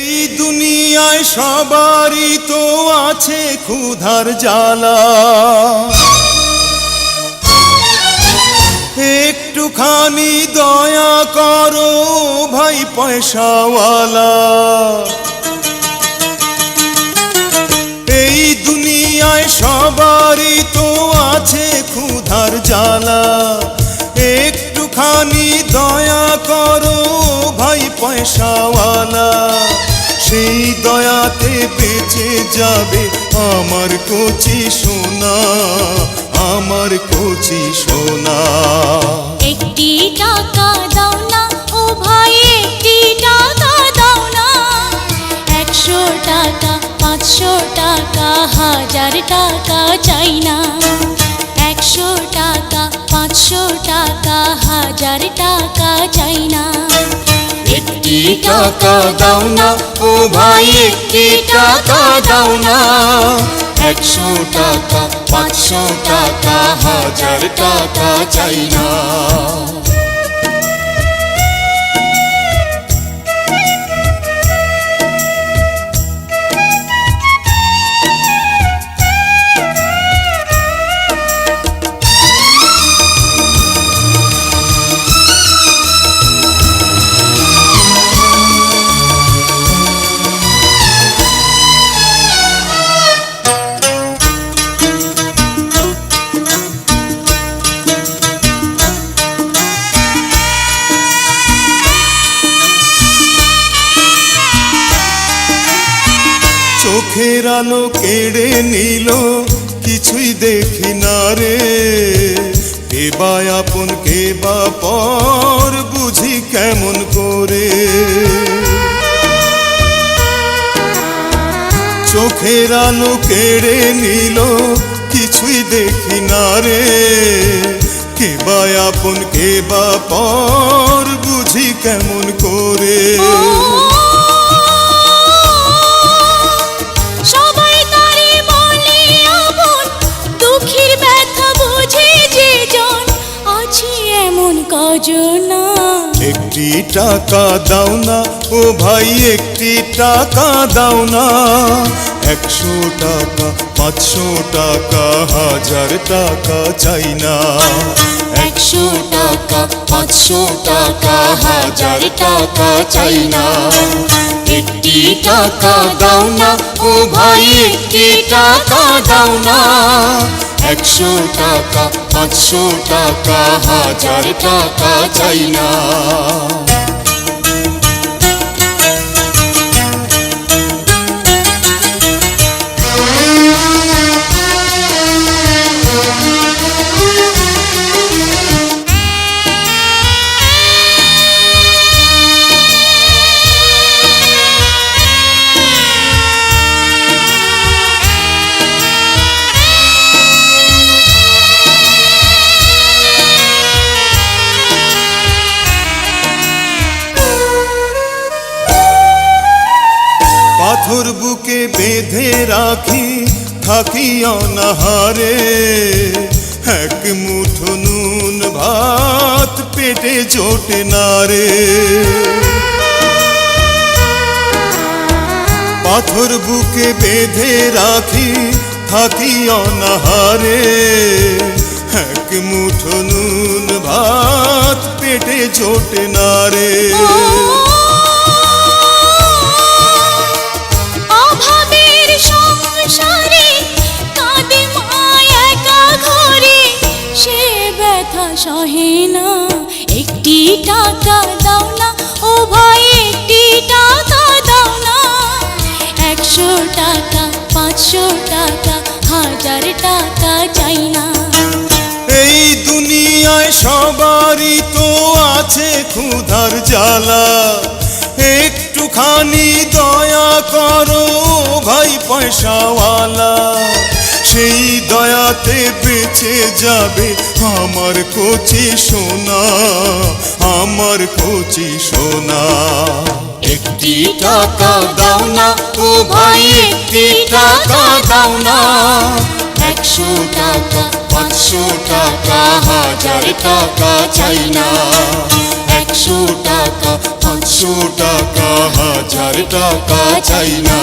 এই দুনিয়ায় সবারই তো আছে ক্ষুধার জ্বালা, একটুখানি দয়া করো ভাই পয়সাওয়ালা। এই দুনিয়ায় সবারই তো আছে ক্ষুধার জ্বালা, একটুখানি দয়া করো ভাই পয়সাওয়ালা। সেই দয়াতে বেঁচে যাবে আমার কচি সোনা, আমার কচি সোনা। একটি টাকা দাও না ও ভাই, একটি টাকা দাও না। 100 টাকা 500 টাকা 1000 টাকা চাই না। 100 টাকা 500 টাকা 1000 টাকা চাই না। একটি টাকা দাও না ও ভাই, একটি টাকা দাও না। 100 টাকা 500 টাকা 1000 টাকা চাই না। চোখের আলো কেড়ে নিল, কিছুই দেখি না রে। কে বা আপন কে বা পর, বুঝি কেমন করে। চোখের আলো কেড়ে নিল, কিছুই দেখি না রে। কে বা আপন কে বা পর, বুঝি কেমন করে। একটি টাকা দাও না ও ভাই, একটি টাকা দাও না। 100 টাকা 500 টাকা 1000 টাকা চাই না। 100 টাকা 500 টাকা 1000 টাকা চাই না। একটি টাকা দাও না ও ভাই, একটি টাকা দাও না। 100 টাকা 500 টাকা 1000 টাকা চাই না। পাথর বুকে বেঁধে রাখি, থাকি অনাহারে। এক মুঠো নুন ভাত পেটে জোটে না রে। পাথর বুকে বেঁধে রাখি, থাকি অনাহারে। এক মুঠো নুন ভাত পেটে জোটে না রে। সহে না, একটি টাকা দাও না ও ভাই, একটি টাকা দাও না। 100 টাকা 500 টাকা 1000 টাকা চাই না। এই দুনিয়ায় সবারই তো আছে ক্ষুধার জ্বালা, একটুখানি দয়া করো ভাই পয়সাওয়ালা। সেই দয়াতে বেঁচে যাবে আমার কচি সোনা, আমার কচি সোনা। একটি টাকা দাও না ও ভাই, একটি টাকা দাও না। 100 টাকা 500 টাকা 1000 টাকা চাই না। 100 টাকা 500 100 টাকা 1000 টাকা চাই না।